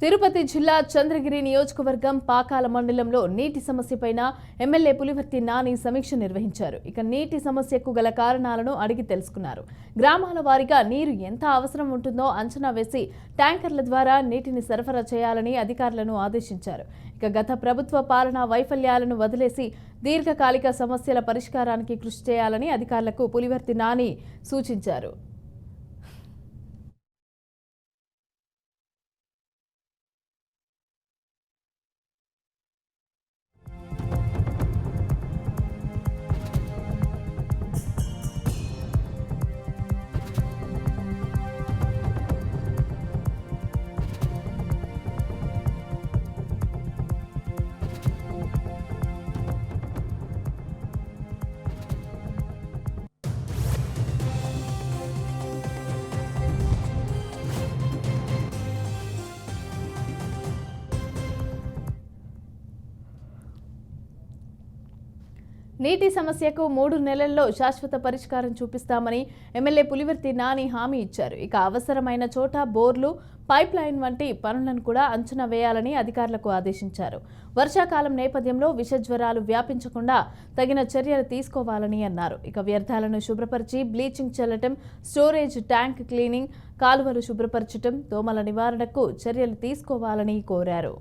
తిరుపతి జిల్లా చంద్రగిరి నియోజకవర్గం పాకాల మండలంలో నీటి సమస్యపైన ఎమ్మెల్యే పులివర్తి నాని సమీక్ష నిర్వహించారు. ఇక నీటి సమస్యకు గల కారణాలను అడిగి తెలుసుకున్నారు. గ్రామాల వారీగా నీరు ఎంత అవసరం ఉంటుందో అంచనా వేసి ట్యాంకర్ల ద్వారా నీటిని సరఫరా చేయాలని అధికారులను ఆదేశించారు. ఇక గత ప్రభుత్వ పాలనా వైఫల్యాలను వదిలేసి దీర్ఘకాలిక సమస్యల పరిష్కారానికి కృషి చేయాలని అధికారులకు పులివర్తి నాని సూచించారు. నీటి సమస్యకు 3 నెలల్లో శాశ్వత పరిష్కారం చూపిస్తామని ఎమ్మెల్యే పులివర్తి నాని హామీ ఇచ్చారు. ఇక అవసరమైన చోట బోర్లు, పైప్ లైన్ వంటి పనులను కూడా అంచనా వేయాలని అధికారులకు ఆదేశించారు. వర్షాకాలం నేపథ్యంలో విషజ్వరాలు వ్యాపించకుండా తగిన చర్యలు తీసుకోవాలని అన్నారు. ఇక వ్యర్థాలను శుభ్రపరిచి బ్లీచింగ్ చల్లటం, స్టోరేజ్ ట్యాంక్ క్లీనింగ్, కాలువలు శుభ్రపరచటం, దోమల నివారణకు చర్యలు తీసుకోవాలని కోరారు.